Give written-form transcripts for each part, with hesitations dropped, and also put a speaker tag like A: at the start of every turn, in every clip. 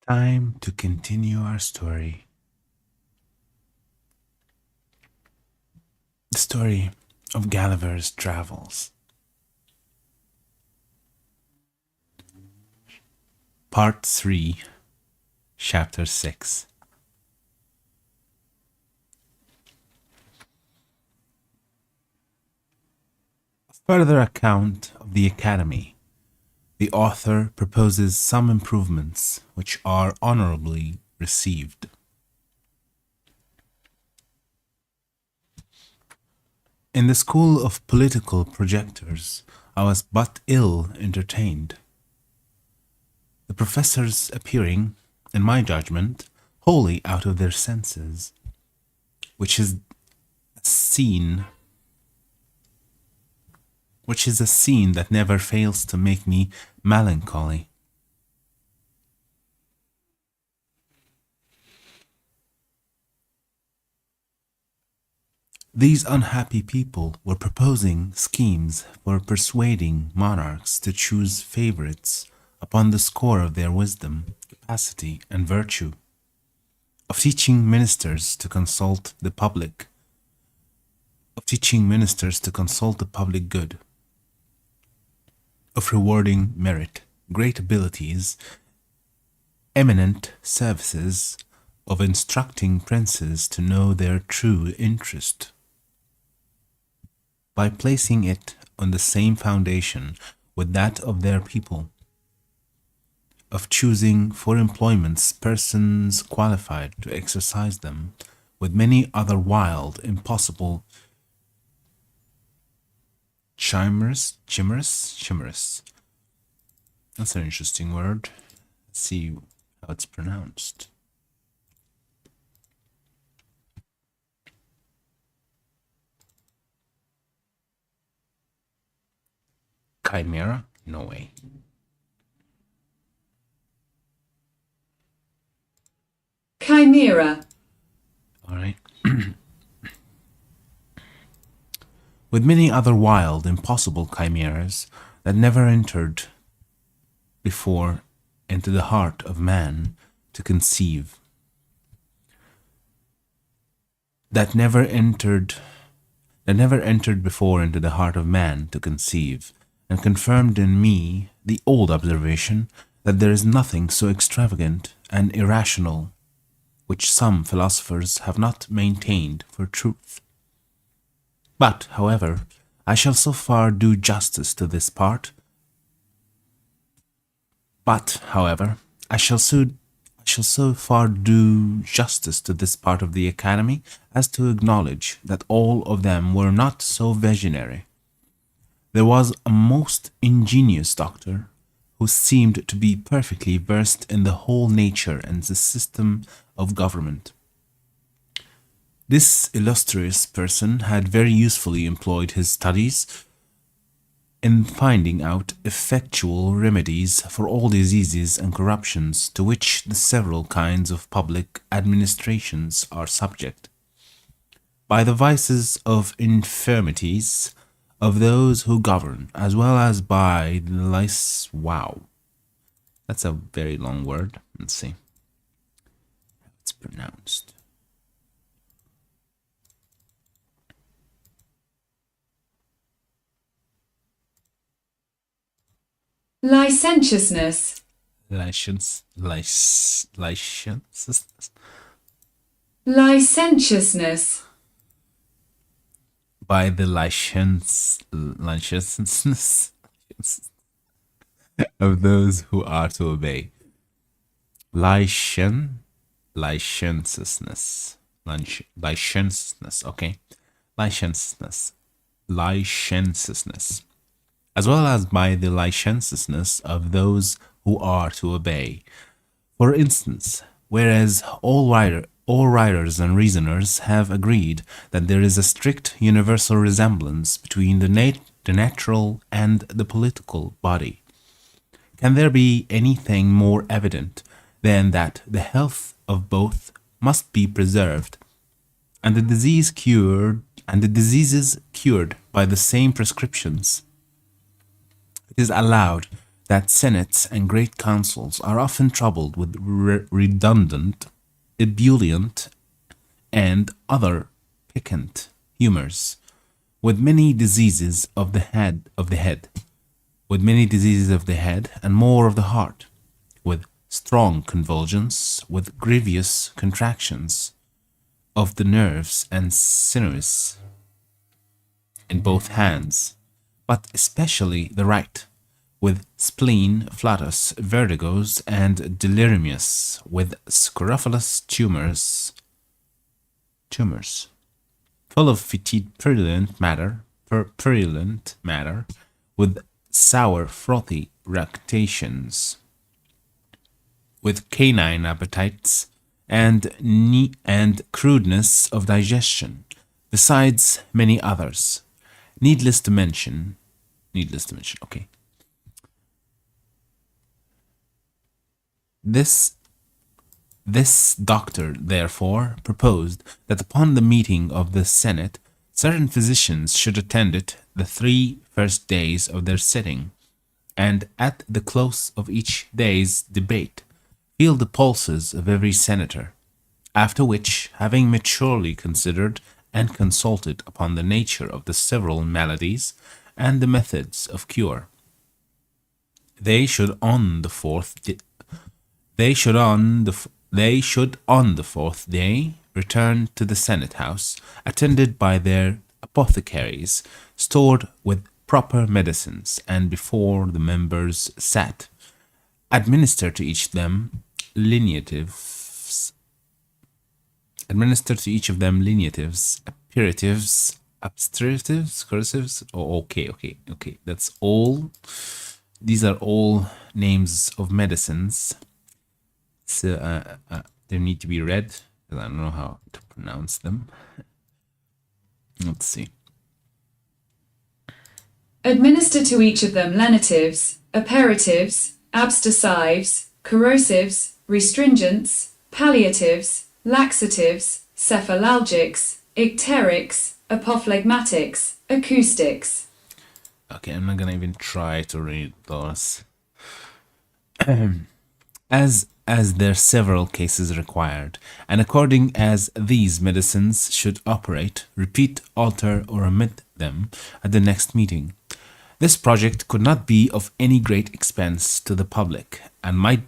A: Time to continue our story. The story of Gulliver's travels. Part 3, Chapter 6. A further account of the Academy. The author proposes some improvements which are honorably received. In the school of political projectors, I was but ill entertained. The professors appearing, in my judgment, wholly out of their senses, which is a scene that never fails to make me melancholy. These unhappy people were proposing schemes for persuading monarchs to choose favorites upon the score of their wisdom, capacity, and virtue, of teaching ministers to consult the public good, of rewarding merit, great abilities, eminent services, of instructing princes to know their true interest, by placing it on the same foundation with that of their people, of choosing for employments persons qualified to exercise them, with many other wild, impossible chimeras. That's an interesting word. Let's see how it's pronounced. Chimera? No way.
B: Chimera.
A: All right. With many other wild, impossible chimeras that never entered before into the heart of man to conceive. That never entered before into the heart of man to conceive, and confirmed in me the old observation that there is nothing so extravagant and irrational which some philosophers have not maintained for truth. But, however, I shall so far do justice to this part. I shall so far do justice to this part of the Academy as to acknowledge that all of them were not so visionary. There was a most ingenious doctor who seemed to be perfectly versed in the whole nature and the system of government. This illustrious person had very usefully employed his studies in finding out effectual remedies for all diseases and corruptions to which the several kinds of public administrations are subject, by the vices of infirmities of those who govern, as well as by the wow. That's a very long word. Let's see how it's pronounced.
B: Licentiousness.
A: Licentiousness.
B: Licentiousness.
A: By the licentiousness of those who are to obey. Licentiousness. Okay. Licentiousness. As well as by the licentiousness of those who are to obey. For instance, whereas all writers and reasoners have agreed that there is a strict universal resemblance between the natural and the political body, can there be anything more evident than that the health of both must be preserved, and the diseases cured by the same prescriptions? It is allowed that senates and great councils are often troubled with redundant, ebullient, and other piquant humors, with many diseases of the head, with many diseases of the head and more of the heart, with strong convulsions, with grievous contractions of the nerves and sinews in both hands, but especially the right, with spleen, flatus, vertigos, and deliriums, with scrofulous tumors, full of fetid purulent matter, with sour frothy rectations, with canine appetites, and crudeness of digestion, besides many others. Needless to mention, okay. This doctor, therefore, proposed that upon the meeting of the Senate, certain physicians should attend it the 3 first days of their sitting, and at the close of each day's debate, feel the pulses of every senator. After which, having maturely considered and consulted upon the nature of the several maladies and the methods of cure, they should on the fourth day return to the Senate House, attended by their apothecaries, stored with proper medicines, and before the members sat, administer to each of them lenientives, aperitifs, abstratives, cursives. Oh, okay. That's all. These are all names of medicines. So they need to be read because I don't know how to pronounce them. Let's see.
B: Administer to each of them lenitives, aperitives, abstinsives, corrosives, restringents, palliatives, laxatives, cephalalgics, icterics, apophlegmatics, acoustics.
A: Okay, I'm not gonna even try to read those. As their several cases required, and according as these medicines should operate, repeat, alter, or omit them at the next meeting. This project could not be of any great expense to the public, and might,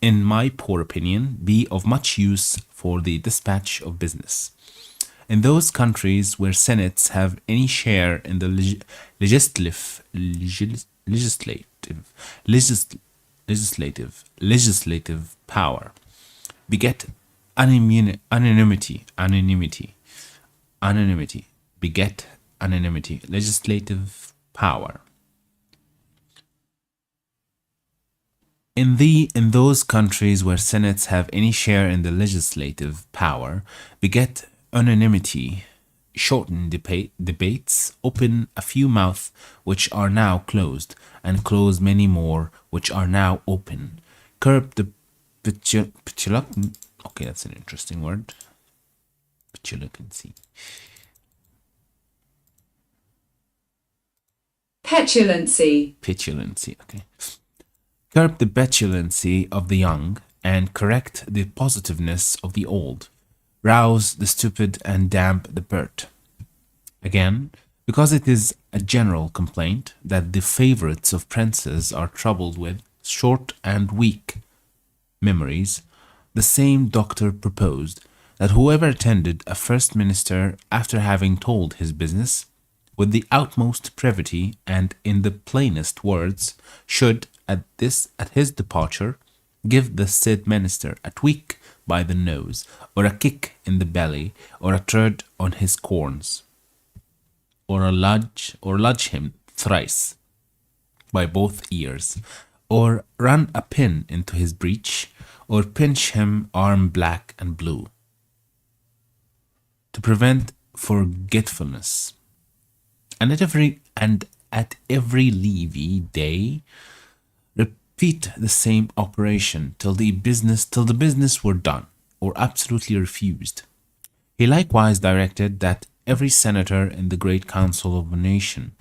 A: in my poor opinion, be of much use for the dispatch of business. In those countries where senates have any share in the legislative power, beget anonymity, beget anonymity, legislative power. In those countries where senates have any share in the legislative power, beget anonymity, shorten debates, open a few mouths which are now closed, and close many more which are now open, curb the okay, that's an interesting word, petulancy.
B: Petulancy,
A: okay. Curb the petulancy of the young, and correct the positiveness of the old, rouse the stupid and damp the pert. Again, because it is a general complaint that the favorites of princes are troubled with short and weak memories, the same doctor proposed that whoever attended a first minister after having told his business, with the utmost brevity and in the plainest words, should, at his departure, give the said minister a tweak by the nose, or a kick in the belly, or a tread on his corns, or lodge him thrice by both ears, or run a pin into his breech, or pinch him arm black and blue, to prevent forgetfulness. And at every levee day, repeat the same operation till the business were done, or absolutely refused. He likewise directed that every senator in the great council of a nation,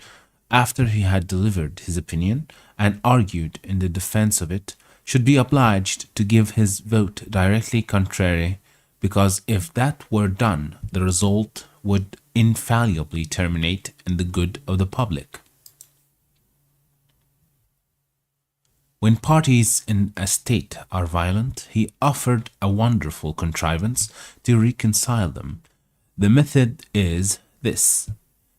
A: after he had delivered his opinion and argued in the defense of it, should be obliged to give his vote directly contrary, because if that were done, the result would infallibly terminate in the good of the public. When parties in a state are violent, he offered a wonderful contrivance to reconcile them. The method is this: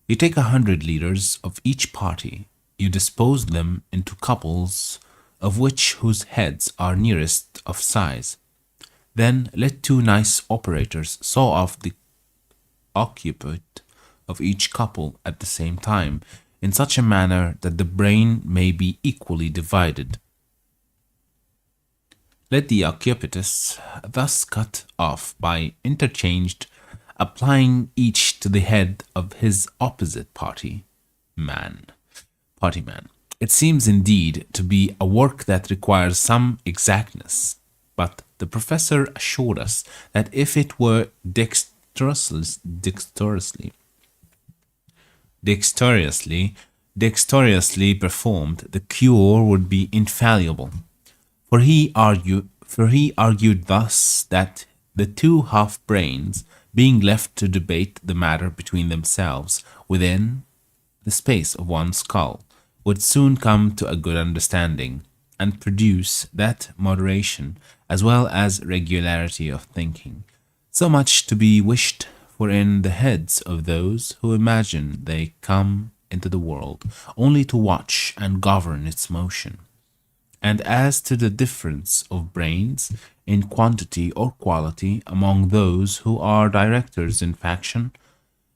A: you take 100 leaders of each party, you dispose them into couples of which whose heads are nearest of size. Then let two nice operators saw off the occiput of each couple at the same time, in such a manner that the brain may be equally divided. Let the occipitus thus cut off by interchanged, applying each to the head of his opposite man. It seems indeed to be a work that requires some exactness, but the professor assured us that if it were dexterously performed, the cure would be infallible. For he argued thus that the two half-brains, being left to debate the matter between themselves within the space of one skull, would soon come to a good understanding, and produce that moderation as well as regularity of thinking, so much to be wished for in the heads of those who imagine they come into the world only to watch and govern its motion. And as to the difference of brains in quantity or quality among those who are directors in faction,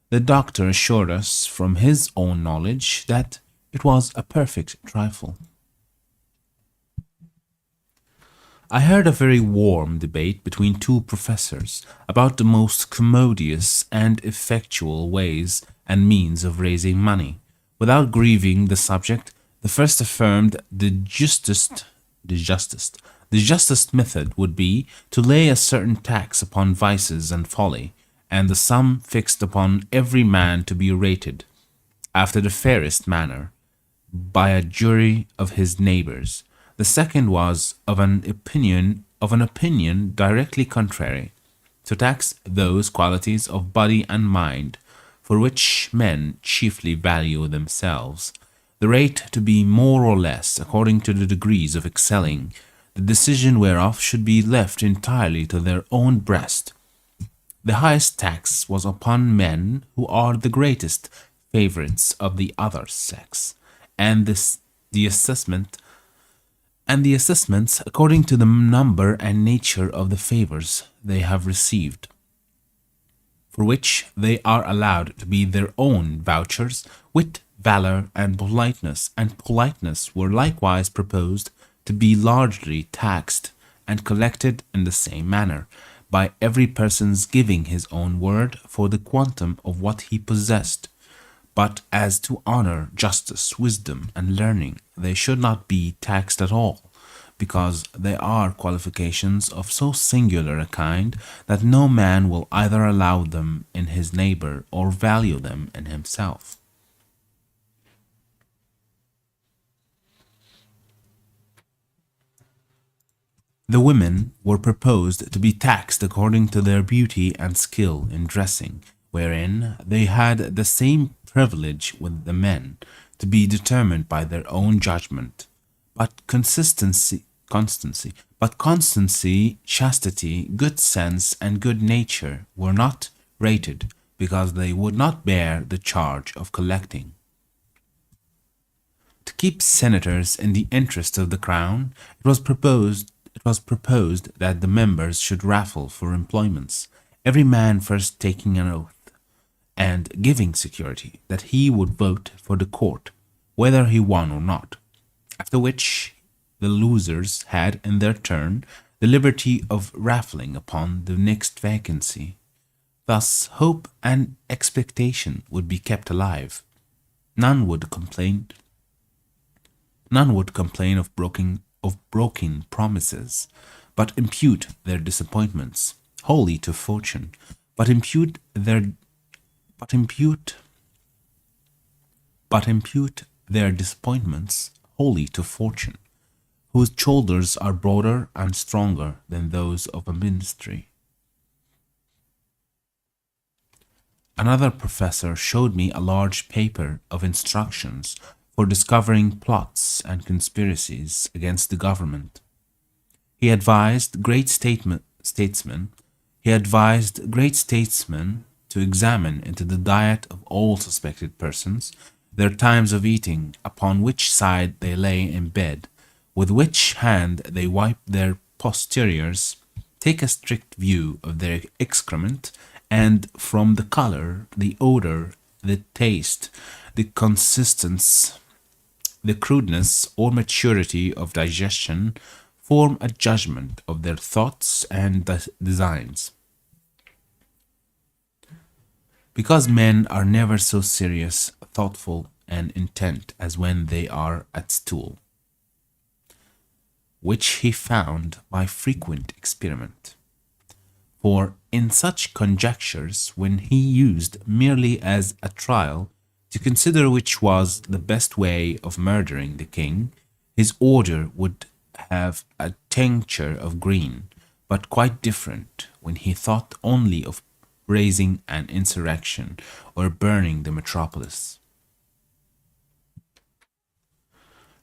A: the doctor assured us from his own knowledge that it was a perfect trifle. I heard a very warm debate between two professors about the most commodious and effectual ways and means of raising money. Without grieving the subject, the first affirmed the justest method would be to lay a certain tax upon vices and folly, and the sum fixed upon every man to be rated, after the fairest manner, by a jury of his neighbors. The second was of an opinion directly contrary, to tax those qualities of body and mind for which men chiefly value themselves, the rate to be more or less according to the degrees of excelling, the decision whereof should be left entirely to their own breast. The highest tax was upon men who are the greatest favorites of the other sex, and the assessments according to the number and nature of the favors they have received, for which they are allowed to be their own vouchers. Wit, valor, and politeness were likewise proposed to be largely taxed and collected in the same manner, by every person's giving his own word for the quantum of what he possessed. But as to honor, justice, wisdom, and learning, they should not be taxed at all, because they are qualifications of so singular a kind that no man will either allow them in his neighbor or value them in himself. The women were proposed to be taxed according to their beauty and skill in dressing, wherein they had the same privilege with the men, to be determined by their own judgment. But constancy, chastity, good sense, and good nature were not rated, because they would not bear the charge of collecting. To keep senators in the interest of the crown, it was proposed that the members should raffle for employments, every man first taking an oath, and giving security that he would vote for the court, whether he won or not, after which the losers had in their turn the liberty of raffling upon the next vacancy. Thus hope and expectation would be kept alive. None would complain of broken promises, but impute their disappointments wholly to fortune, but but impute their disappointments wholly to fortune, whose shoulders are broader and stronger than those of a ministry. Another professor showed me a large paper of instructions for discovering plots and conspiracies against the government. He advised great statesmen to examine into the diet of all suspected persons, their times of eating, upon which side they lay in bed, with which hand they wipe their posteriors, take a strict view of their excrement, and from the color, the odor, the taste, the consistence, the crudeness or maturity of digestion, form a judgment of their thoughts and designs. Because men are never so serious, thoughtful, and intent as when they are at stool, which he found by frequent experiment. For in such conjectures, when he used merely as a trial to consider which was the best way of murdering the king, his order would have a tincture of green, but quite different when he thought only of raising an insurrection or burning the metropolis.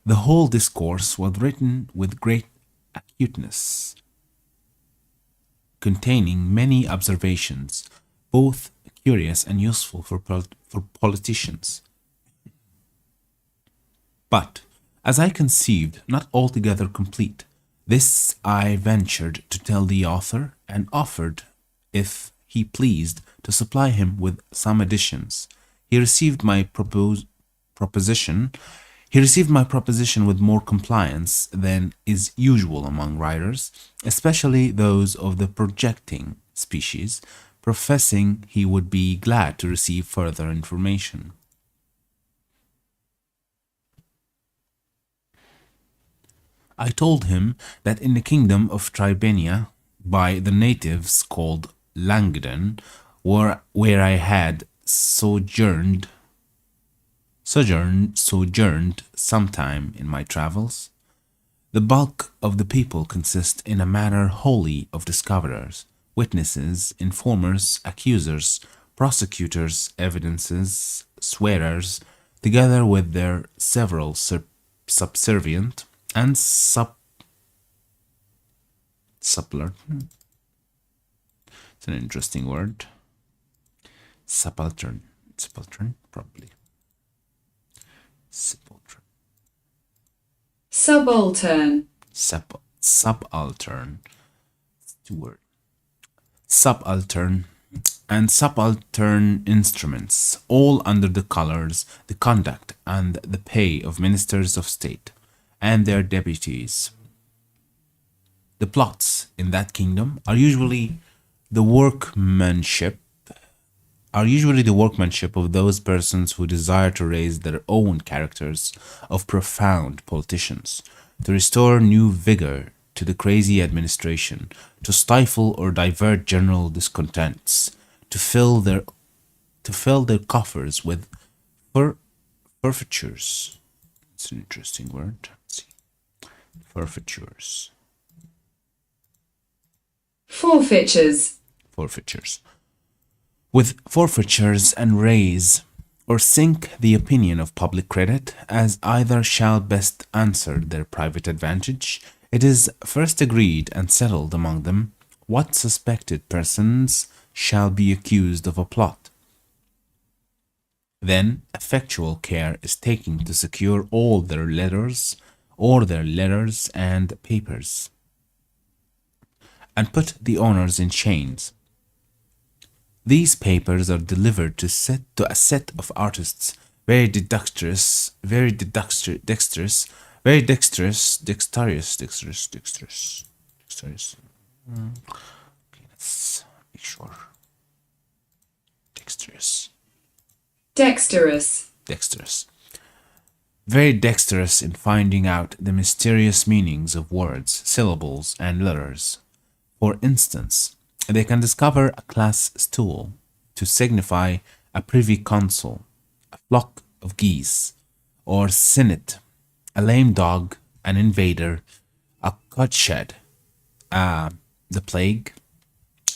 A: The whole discourse was written with great acuteness, containing many observations, both curious and useful for politicians, but, as I conceived, not altogether complete. This I ventured to tell the author, and offered, if he pleased, to supply him with some additions. He received my proposition with more compliance than is usual among writers, especially those of the projecting species, professing he would be glad to receive further information. I told him that in the kingdom of Tribania, by the natives called Langdon, where I had sojourned some time in my travels, the bulk of the people consist in a manner wholly of discoverers, witnesses, informers, accusers, prosecutors, evidences, swearers, together with their several subservient and subaltern. It's an interesting word. Subaltern, probably. Subaltern. Subaltern. Word. Subaltern and subaltern instruments, all under the colors, the conduct, and the pay of ministers of state and their deputies. The plots in that kingdom are usually the workmanship of those persons who desire to raise their own characters of profound politicians, to restore new vigor to the crazy administration, to stifle or divert general discontents, to fill their coffers with forfeitures. It's an interesting word. Let's see. Forfeitures. With forfeitures, and raise or sink the opinion of public credit, as either shall best answer their private advantage. It is first agreed and settled among them what suspected persons shall be accused of a plot. Then effectual care is taken to secure all their letters and papers, and put the owners in chains. These papers are delivered to a set of artists, very dexterous. Okay, let's make sure. Dexterous. Very dexterous in finding out the mysterious meanings of words, syllables, and letters. For instance, they can discover a class stool to signify a privy council, a flock of geese, or cynet, a lame dog, an invader, a codshad, the plague,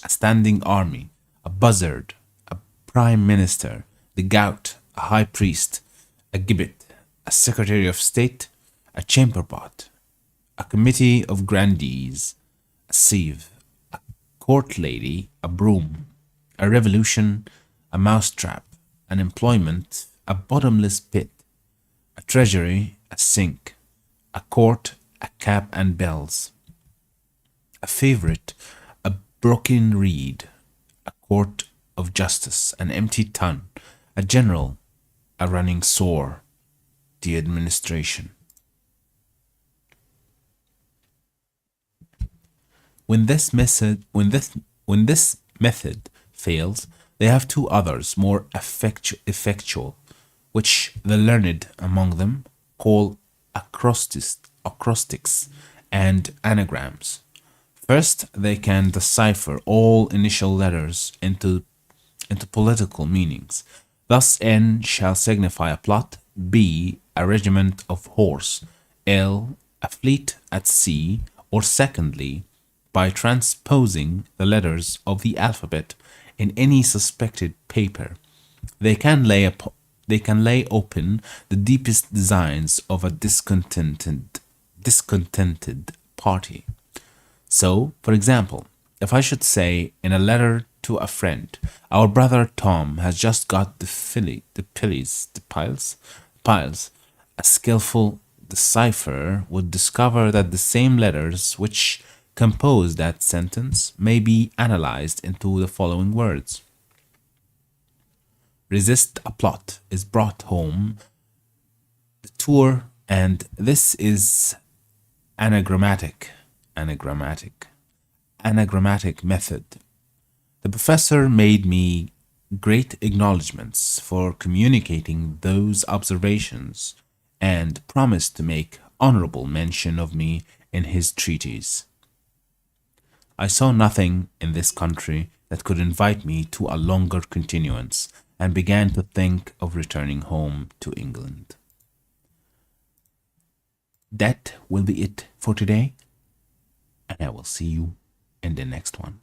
A: a standing army, a buzzard, a prime minister, the gout, a high priest, a gibbet, a secretary of state, a chamberpot, a committee of grandees, a sieve, a court lady, a broom, a revolution, a mousetrap, an employment, a bottomless pit, a treasury, a sink, a court, a cap and bells, a favorite, a broken reed, a court of justice, an empty tun, a general, a running sore, the administration. When this method fails, they have two others more effectual, which the learned among them call acrostics and anagrams. First, they can decipher all initial letters into political meanings. Thus, N shall signify a plot, B, a regiment of horse, L, a fleet at sea, or secondly, by transposing the letters of the alphabet in any suspected paper, they can lay open the deepest designs of a discontented party. So, for example, if I should say in a letter to a friend, our brother Tom has just got the piles, a skillful decipherer would discover that the same letters which compose that sentence may be analyzed into the following words. Resist a plot is brought home the tour, and this is anagrammatic method. The professor made me great acknowledgments for communicating those observations and promised to make honorable mention of me in his treatise. I saw nothing in this country that could invite me to a longer continuance, and began to think of returning home to England. That will be it for today, and I will see you in the next one.